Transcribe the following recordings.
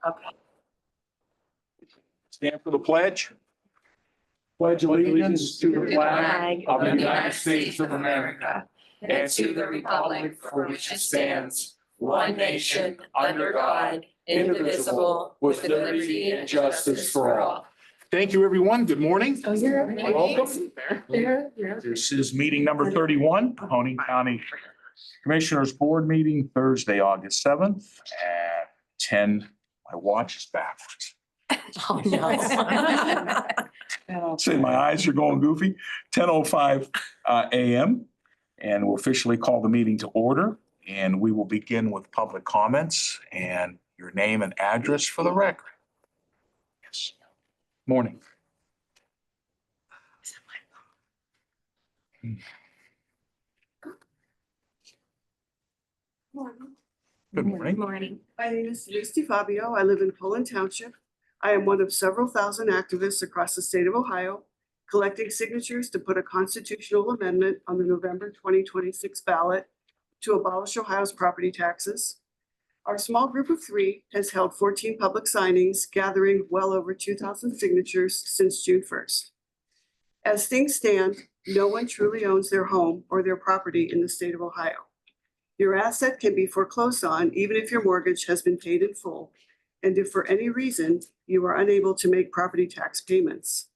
Okay. Stand for the pledge. Pledge allegiance to the flag of the United States of America and to the republic for which it stands, one nation, under God, indivisible, with liberty and justice for all. Thank you, everyone. Good morning. Welcome. This is meeting number 31, Mahoning County Commissioners Board meeting, Thursday, August 7th at 10. My watch is backwards. Oh, no. See, my eyes are going goofy. 10:05 a.m. And we'll officially call the meeting to order. And we will begin with public comments and your name and address for the record. Yes. Morning. Good morning. Morning. My name is Lucy Fabio. I live in Poland Township. I am one of several thousand activists across the state of Ohio, collecting signatures to put a constitutional amendment on the November 2026 ballot to abolish Ohio's property taxes. Our small group of 3 has held 14 public signings, gathering well over 2,000 signatures since June 1st. As things stand, no one truly owns their home or their property in the state of Ohio. Your asset can be foreclosed on even if your mortgage has been paid in full, and if for any reason you are unable to make property tax payments.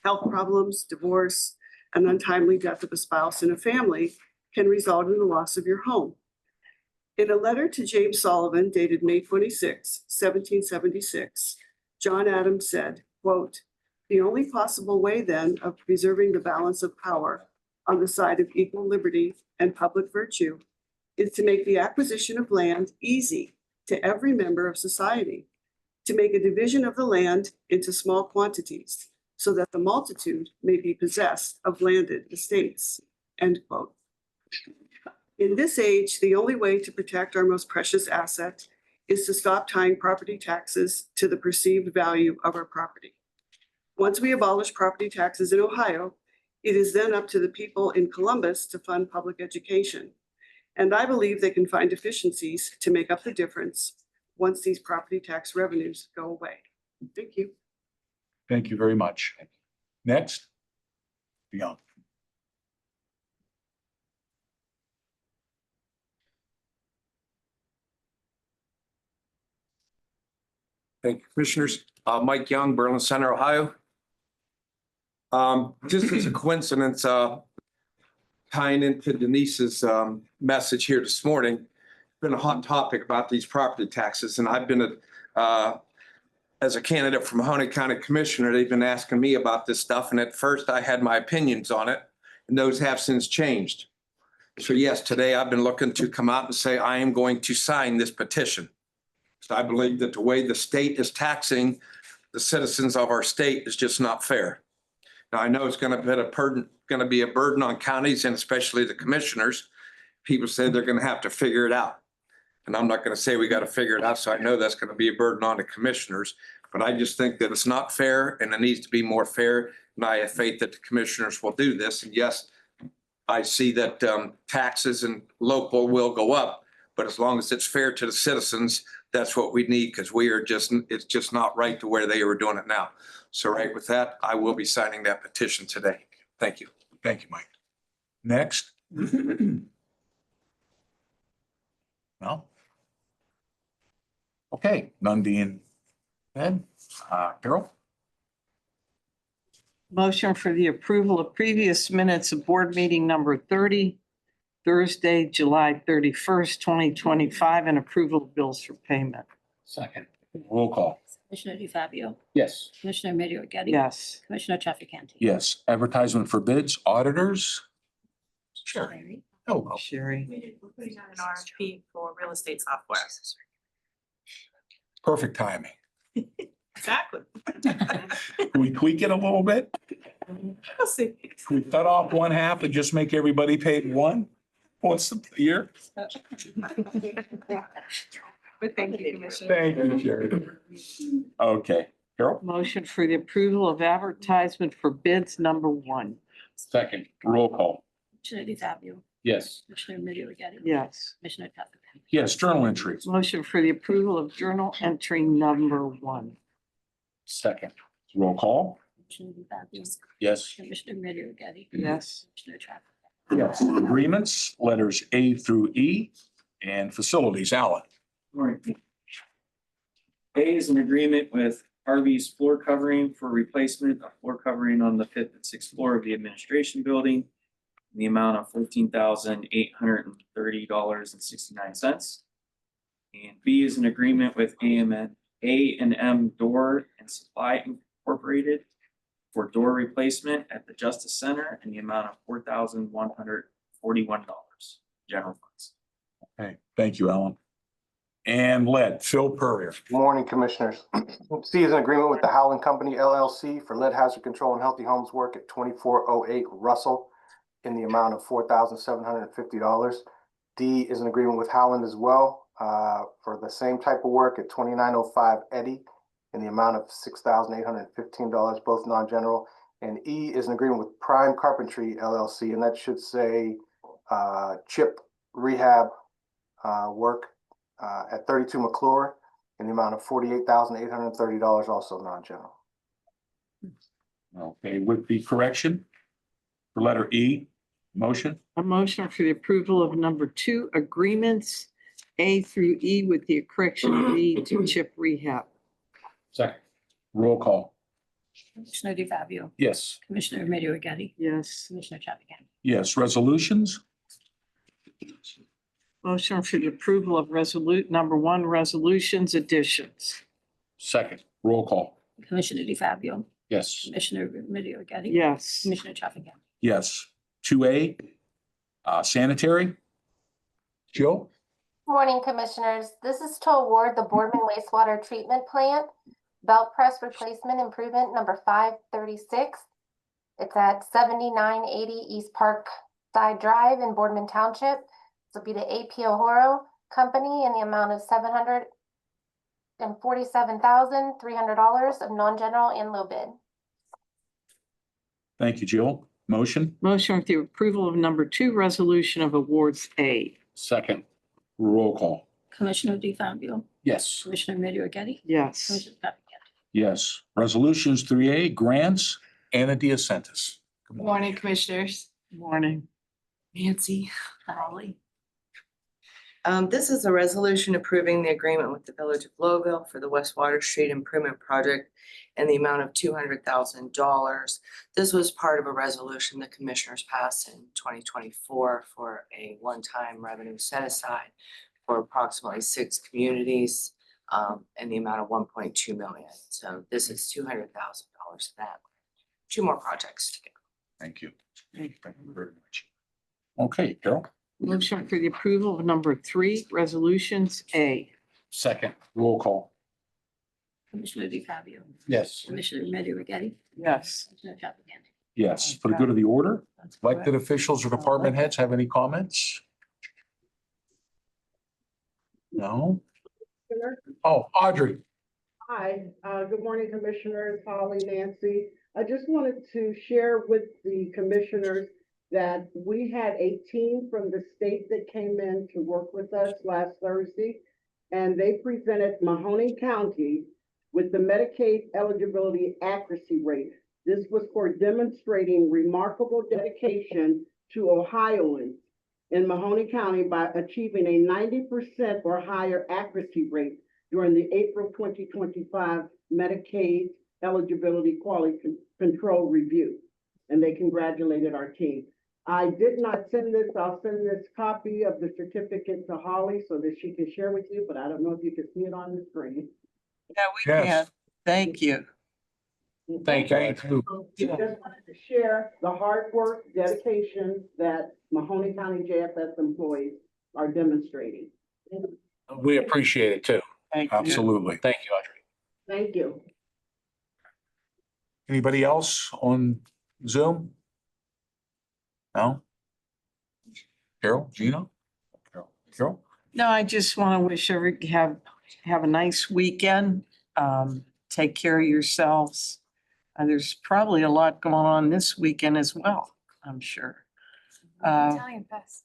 Health problems, divorce, and untimely death of a spouse in a family can result in the loss of your home. In a letter to James Sullivan dated May 26, 1776, John Adams said, quote, "The only possible way then of preserving the balance of power on the side of equal liberty and public virtue is to make the acquisition of land easy to every member of society, to make a division of the land into small quantities, so that the multitude may be possessed of landed estates." End quote. In this age, the only way to protect our most precious asset is to stop tying property taxes to the perceived value of our property. Once we abolish property taxes in Ohio, it is then up to the people in Columbus to fund public education. And I believe they can find efficiencies to make up the difference once these property tax revenues go away. Thank you. Thank you very much. Next. Beyond. Thank you, Commissioners. Mike Young, Berlin Center, Ohio. Just as a coincidence, tying into Denise's message here this morning, been a hot topic about these property taxes, and I've been as a candidate for Mahoning County Commissioner, they've been asking me about this stuff, and at first I had my opinions on it, and those have since changed. So yes, today I've been looking to come out and say I am going to sign this petition. So I believe that the way the state is taxing the citizens of our state is just not fair. Now, I know it's going to be a burden on counties and especially the commissioners. People say they're going to have to figure it out. And I'm not going to say we got to figure it out. So I know that's going to be a burden on the commissioners, but I just think that it's not fair and it needs to be more fair. And I have faith that the commissioners will do this. And yes, I see that taxes and local will go up, but as long as it's fair to the citizens, that's what we need, because it's just not right to where they were doing it now. So right with that, I will be signing that petition today. Thank you. Thank you, Mike. Next. No. Okay, none being said. Carol? Motion for the approval of previous minutes of board meeting number 30, Thursday, July 31st, 2025, and approval of bills for payment. Second. Roll call. Commissioner DeFabio. Yes. Commissioner Middy-O'Geady. Yes. Commissioner Trafficante. Yes. Advertisement for bids, auditors. Sure. Oh, Sherry. We're putting out an RFP for real estate software. perfect timing. Exactly. Can we tweak it a little bit? We'll see. Can we cut off one half and just make everybody pay one once a year? But thank you, Commissioner. Thank you, Sherry. Okay, Carol? Motion for the approval of advertisement for bids number 1. Second, roll call. Commissioner DeFabio. Yes. Commissioner Middy-O'Geady. Yes. Commissioner Trafficante. Yes, journal entries. Motion for the approval of journal entry number 1. Second. Roll call. Commissioner DeFabio. Yes. Commissioner Remedy Agati. Yes. Commissioner Trafficant. Yes. Agreements, letters A through E, and facilities. Alan. Morning. A is an agreement with Harvey's floor covering for replacement of floor covering on the 5th and 6th floor of the administration building in the amount of $14,830.69. And B is an agreement with A&M Door and Supply Incorporated for door replacement at the Justice Center in the amount of $4,141, general funds. Okay, thank you, Alan. And lead, Phil Purrier. Good morning, Commissioners. C is an agreement with the Howland Company LLC for lead hazard control and healthy homes work at 2408 Russell in the amount of $4,750. D is an agreement with Howland as well for the same type of work at 2905 Eddy in the amount of $6,815, both non-general. And E is an agreement with Prime Carpentry LLC, and that should say chip rehab work at 32 McClure in the amount of $48,830, also non-general. Okay, with the correction for letter E, motion. A motion for the approval of number 2, agreements A through E with the correction of E to chip rehab. Second. Roll call. Commissioner DeFabio. Yes. Commissioner Remedy Agati. Yes. Commissioner Trafficant. Yes, resolutions. Motion for the approval of number 1, resolutions additions. Second. Roll call. Commissioner DeFabio. Yes. Commissioner Remedy Agati. Yes. Commissioner Trafficant. Yes. 2A, sanitary. Jill? Morning, Commissioners. This is to award the Boardman wastewater treatment plant belt press replacement improvement number 536. It's at 7980 East Park Side Drive in Boardman Township. This will be the AP O'Horo Company in the amount of $747,300 of non-general and low bid. Thank you, Jill. Motion. Motion for the approval of number 2, resolution of awards A. Second. Roll call. Commissioner DeFabio. Yes. Commissioner Remedy Agati. Yes. Commissioner Trafficant. Yes. Resolutions 3A, grants. Anna Diacentis. Good morning. Morning, Commissioners. Morning. Nancy, Holly. This is a resolution approving the agreement with the Village of Lowville for the West Water Street Improvement Project in the amount of $200,000. This was part of a resolution the Commissioners passed in 2024 for a one-time revenue set aside for approximately 6 communities in the amount of $1.2 million. So this is $200,000 that 2 more projects to go. Thank you. Thank you very much. Okay, Carol. Motion for the approval of number 3, resolutions A. Second. Roll call. Commissioner DeFabio. Yes. Commissioner Remedy Agati. Yes. Commissioner Trafficant. Yes, for the good of the order. That's Elected correct. officials or department heads have any comments? No? Oh, Audrey. Hi, good morning, Commissioners, Holly, Nancy. I just wanted to share with the commissioners that we had a team from the state that came in to work with us last Thursday, and they presented Mahoning County with the Medicaid eligibility accuracy rate. This was for demonstrating remarkable dedication to Ohioans in Mahoning County by achieving a 90% or higher accuracy rate during the April 2025 Medicaid eligibility quality control review. And they congratulated our team. I did not send this. I'll send this copy of the certificate to Holly so that she can share with you, but I don't know if you can see it on the screen. Yeah, we Yes. can. Thank you. Thank you. Just wanted to share the hard work, dedication that Mahoning County JFS employees are demonstrating. We appreciate it too. Thank you. Absolutely. Thank you, Audrey. Thank you. Anybody else on Zoom? No? Carol, Gina? Carol? No, I just want to wish have a nice weekend. Take care of yourselves. There's probably a lot going on this weekend as well, I'm sure. Italian Fest.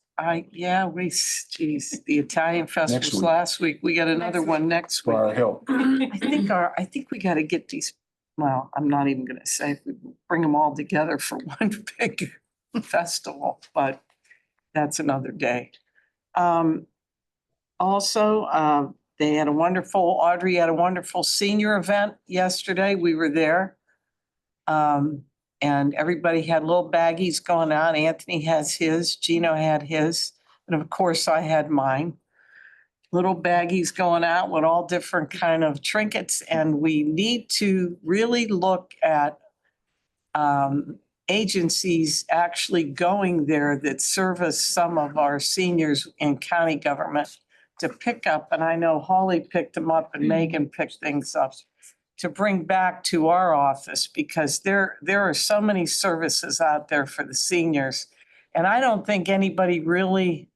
geez, the Italian fest Next was week. last week. We got another Next one next week. Fire Hill. I think we gotta get these, well, I'm not even gonna say, if we bring them all together for one big festival, but that's another day. Also, they had a wonderful, Audrey had a wonderful senior event yesterday. We were there. And everybody had little baggies going on. Anthony has his, Gino had his, and of course I had mine. Little baggies going out with all different kind of trinkets, and we need to really look at agencies actually going there that service some of our seniors in county government to pick up, and I know Holly picked them up and Megan picked things up, to bring back to our office, because there are so many services out there for the seniors. And I don't think anybody really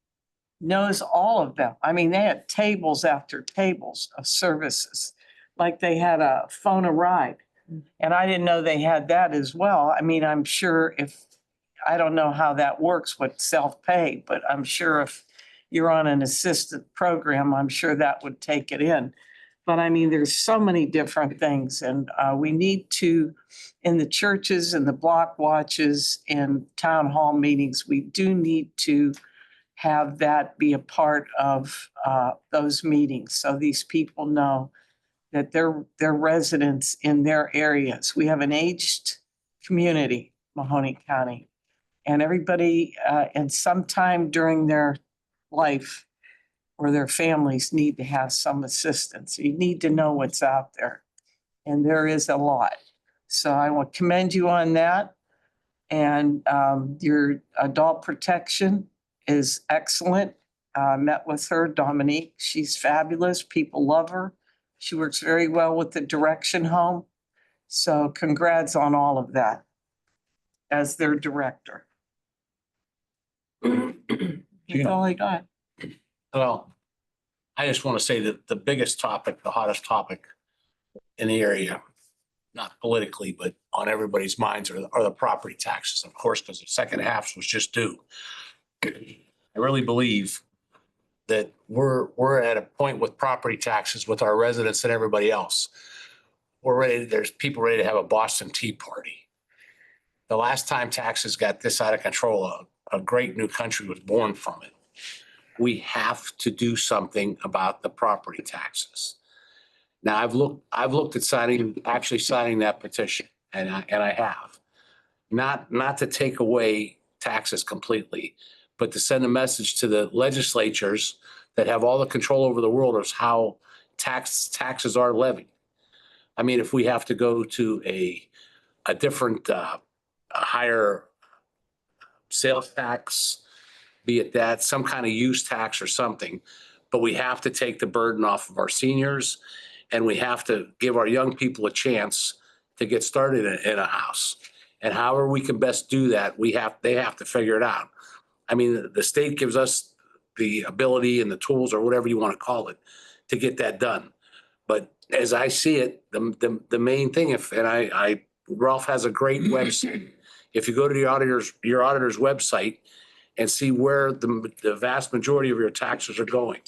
knows all of them. I mean, they had tables after tables of services, like they had a phone a ride. And I didn't know they had that as well. I mean, I'm sure I don't know how that works with self-pay, but I'm sure if you're on an assisted program, I'm sure that would take it in. But I mean, there's so many different things, and we need to, in the churches and the block watches and town hall meetings, we do need to have that be a part of those meetings. So these people know that they're residents in their areas. We have an aged community, Mahoning County, and everybody, and sometime during their life or their families need to have some assistance. You need to know what's out there, and there is a lot. So I want to commend you on that. And your adult protection is excellent. Met with her, Dominique. She's fabulous. People love her. She works very well with the Direction Home. So congrats on all of that as their director. That's all I got. Well, I just want to say that the biggest topic, the hottest topic in the area, not politically, but on everybody's minds are the property taxes, of course, because the second half was just due. I really believe that we're at a point with property taxes with our residents and everybody else. There's people ready to have a Boston Tea Party. The last time taxes got this out of control, a great new country was born from it. We have to do something about the property taxes. Now, I've looked at actually signing that petition, and I have. Not to take away taxes completely, but to send a message to the legislatures that have all the control over the world as how taxes are levied. I mean, if we have to go to a different, a higher sales tax, be it that, some kind of use tax or something, but we have to take the burden off of our seniors, and we have to give our young people a chance to get started in a house. And however we can best do that, they have to figure it out. I mean, the state gives us the ability and the tools, or whatever you want to call it, to get that done. But as I see it, the main thing, Ralph has a great website. If you go to your auditor's website and see where the vast majority of your taxes are going,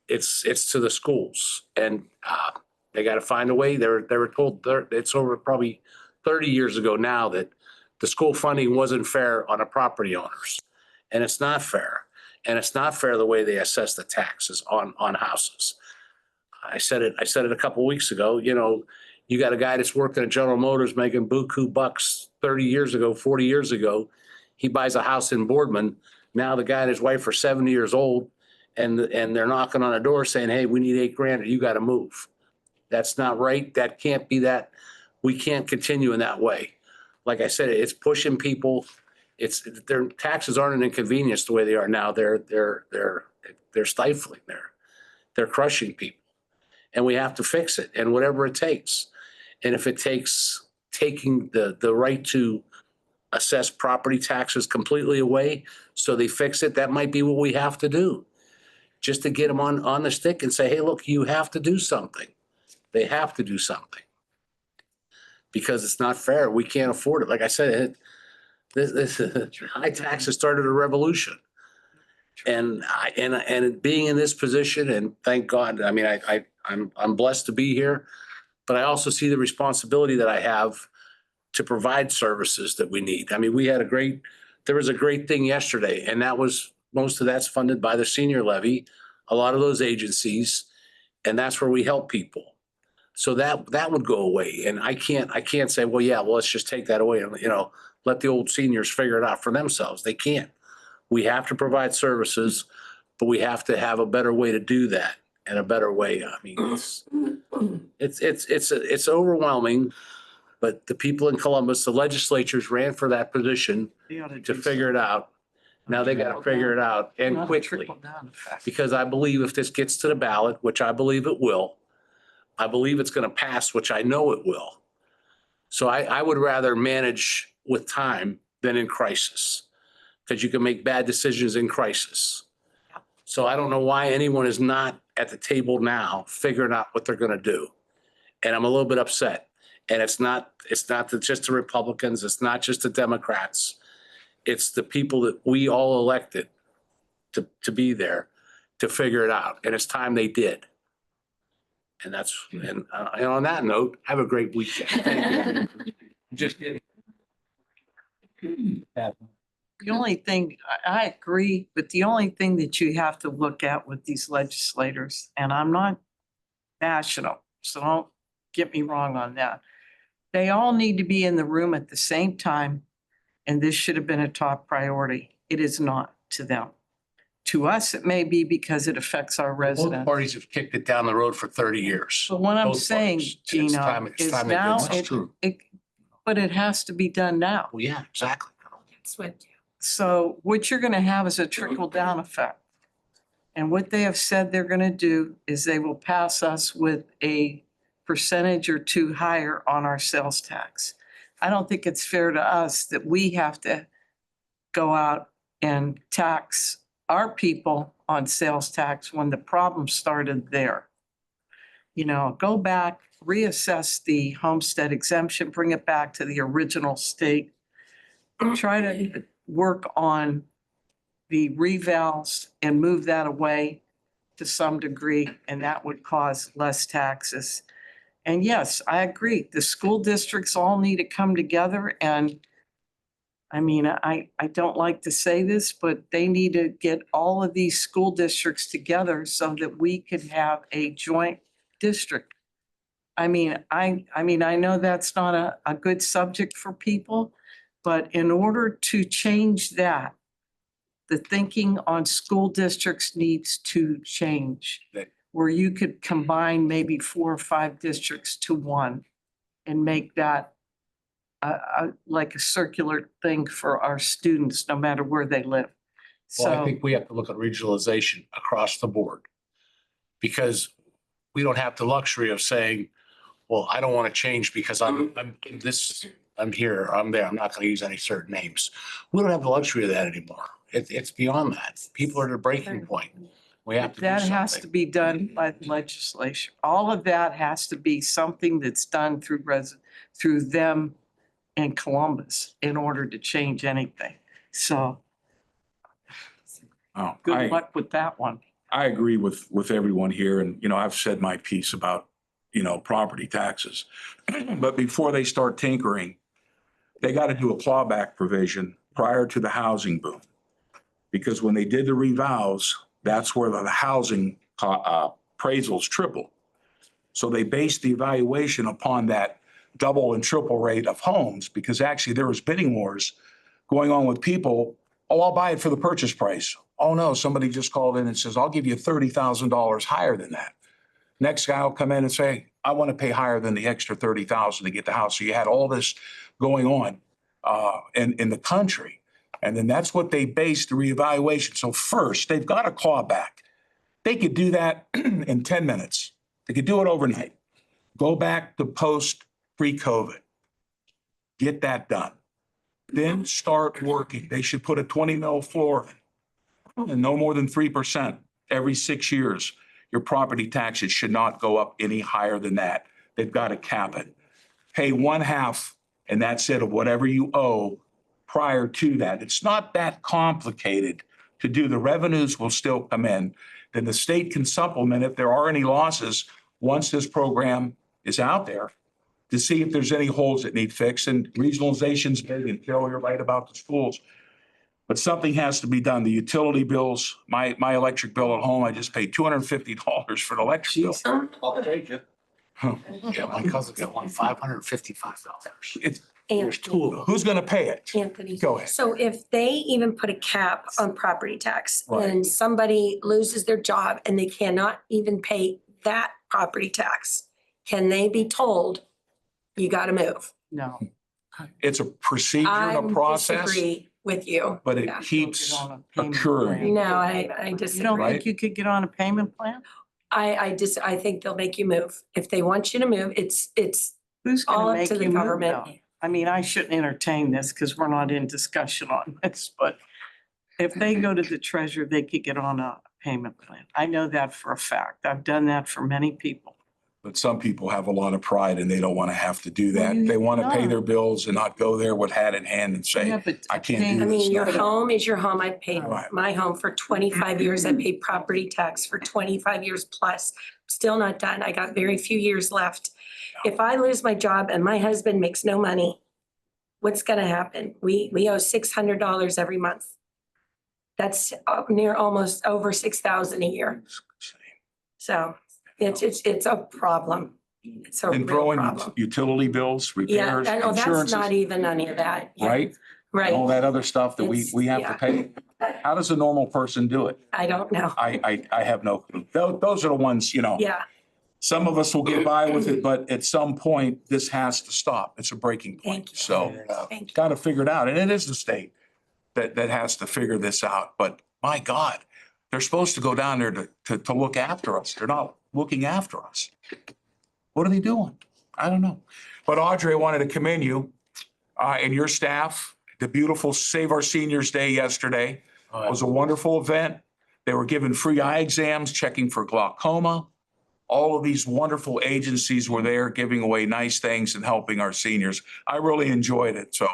it's to the schools, and they got to find a way. They were told it's over probably 30 years ago now that the school funding wasn't fair on the property owners, and it's not fair. And it's not fair the way they assess the taxes on houses. I said it a couple of weeks ago. You know, you got a guy that's working at General Motors making buku bucks 30 years ago, 40 years ago. He buys a house in Boardman. Now the guy and his wife are 70 years old, and they're knocking on a door saying, "Hey, we need $8,000, or you got to move." That's not right. That can't be that. We can't continue in that way. Like I said, it's pushing people. Their taxes aren't an inconvenience the way they are now. They're stifling. They're crushing people, and we have to fix it, and whatever it takes. And if it takes taking the right to assess property taxes completely away so they fix it, that might be what we have to do, just to get them on the stick and say, hey, look, you have to do something. They have to do something, because it's not fair. We can't afford it. Like I said, this high taxes started a revolution. And being in this position, and thank God, I mean, I'm blessed to be here. But I also see the responsibility that I have to provide services that we need. I mean, there was a great thing yesterday, and most of that's funded by the senior levy, a lot of those agencies, and that's where we help people. So that would go away. And I can't say, well, yeah, well, let's just take that away and, let the old seniors figure it out for themselves. They can't. We have to provide services, but we have to have a better way to do that, and a better way. I mean, it's overwhelming, but the people in Columbus, the legislatures ran for that position to figure it out. Now they got to figure it out, and quickly. Because I believe if this gets to the ballot, which I believe it will, I believe it's going to pass, which I know it will. So I would rather manage with time than in crisis, because you can make bad decisions in crisis. So I don't know why anyone is not at the table now figuring out what they're going to do. And I'm a little bit upset. And it's not just the Republicans. It's not just the Democrats. It's the people that we all elected to be there to figure it out. And it's time they did. And on that note, have a great weekend. Thank you. Just kidding. The only thing, I agree, but the only thing that you have to look at with these legislators, and I'm not bashing them, so don't get me wrong on that. They all need to be in the room at the same time, and this should have been a top priority. It is not to them. To us, it may be because it affects our Both residents. parties have kicked it down the road for 30 years. But what I'm Both saying, parties. And it's Gina, time is they did now, something. but it has to be done now. Well, yeah, exactly. So what you're gonna have is a trickle down effect. And what they have said they're gonna do is they will pass us with a percentage or two higher on our sales tax. I don't think it's fair to us that we have to go out and tax our people on sales tax when the problem started there. Go back, reassess the homestead exemption, bring it back to the original state. Try to work on the revals and move that away to some degree, and that would cause less taxes. And yes, I agree, the school districts all need to come together, and I mean, I don't like to say this, but they need to get all of these school districts together so that we could have a joint district. I mean, I know that's not a good subject for people, but in order to change that, the thinking on school districts needs to change. Where you could combine maybe 4 or 5 districts to one and make that like a circular thing for our students, no matter where they live. Well, I So, think we have to look at regionalization across the board. Because we don't have the luxury of saying, well, I don't want to change because I'm here, I'm there. I'm not going to use any certain names. We don't have the luxury of that anymore. It's beyond that. People are at a breaking point. We have to do that has to something. be done by legislation. All of that has to be something that's done through them in Columbus in order to change anything. So Oh, good luck with that one. I agree with everyone here, and, I've said my piece about, property taxes. But before they start tinkering, they got to do a clawback provision prior to the housing boom. Because when they did the revals, that's where the housing appraisals tripled. So they based the evaluation upon that double and triple rate of homes, because actually there was bidding wars going on with people. Oh, I'll buy it for the purchase price. Oh, no, somebody just called in and says, I'll give you $30,000 higher than that. Next guy will come in and say, I want to pay higher than the extra $30,000 to get the house. So you had all this going on in the country. And then that's what they based the reevaluation. So first, they've got a clawback. They could do that in 10 minutes. They could do it overnight. Go back to pre-COVID. Get that done. Then start working. They should put a 20 mil floor in, and no more than 3% every 6 years. Your property taxes should not go up any higher than that. They've got to cap it. Pay 1/2, and that's it, of whatever you owe prior to that. It's not that complicated to do, the revenues will still come in. Then the state can supplement if there are any losses, once this program is out there, to see if there's any holes that need fixed. And regionalization's big, and Carol, you're right about the schools. But something has to be done. The utility bills, my electric bill at home, I just paid $250 for the electric bill. I'll take it. Yeah, my cousin got one, $555. It's, There's two of them. who's gonna pay it? Anthony. Go ahead. So if they even put a cap on property tax Right. and somebody loses their job and they cannot even pay that property tax, can they be told, you gotta move? No. It's a procedure and I a process, disagree with you. but Yeah. it keeps Get on a payment occurring. plan. No, I You don't disagree. Right. think you could get on a payment plan? I think they'll make you move. If they want you to move, it's Who's all gonna up make to the you move government. though? I mean, I shouldn't entertain this because we're not in discussion on this, but if they go to the treasurer, they could get on a payment plan. I know that for a fact. I've done that for many people. But some people have a lot of pride and they don't want to have to do that. Well, They want to pay yeah. their bills and not go there with hat in hand and say, Yeah, but I can't paying- do I this. mean, your home is your home. I paid Right. my home for 25 years. I paid property tax for 25 years plus. Still not done. I got very few years left. If I lose my job and my husband makes no money, what's gonna happen? We owe $600 every month. That's near almost over 6,000 a year. So it's a problem. It's a And real throwing problem. utility bills, Yeah, repairs, I know, that's insurances, not even any of that. Yeah. right? Right. And all that other stuff that we It's- have to pay. How does a normal person do it? I don't know. I have no clue. Those are the ones, Yeah. some of us will get by with it, but at some point, this has to stop. It's a breaking point. Thank you. So Thank you. got to figure it out. And it is the state that has to figure this out. But my God, they're supposed to go down there to look after us. They're not looking after us. What are they doing? I don't know. But Audrey, I wanted to commend you and your staff. The beautiful Save Our Seniors Day yesterday was a wonderful event. They were given free eye exams, checking for glaucoma. All of these wonderful agencies were there giving away nice things and helping our seniors. I really enjoyed it. So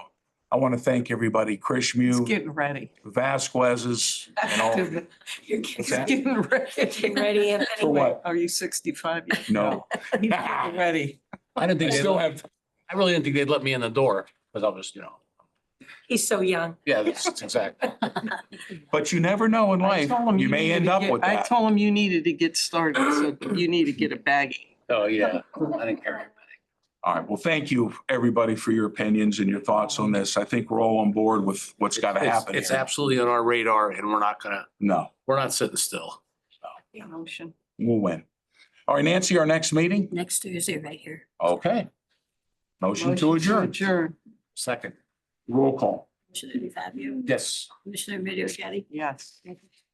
I want to thank everybody, Chris It's Mew, getting ready. Vasquez's, and all. You're What's It's that? getting ready. getting ready, Anthony. For what? Are you 65 yet? No. He's getting ready. I didn't I think still they'd, have, I really didn't think they'd let me in the door, because I was, He's so young. yeah, that's exactly. but you never know in I life. told him You may needed end to up get- with I that. told him you needed to get started, so you need to get a baggie. Oh, yeah, I didn't care. All right. Well, thank you, everybody, for your opinions and your thoughts on this. I think we're all on board with what's got to happen It's here. absolutely on our radar, and we're No, not sitting still. Motion. we'll win. All right, Nancy, our next meeting? Next Tuesday, right here. Okay. Motion to adjourn. Adjourn. Second. Roll call. Commissioner Fabio, Yes. Commissioner Middy O'Geady. Yes.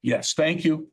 Yes, thank you.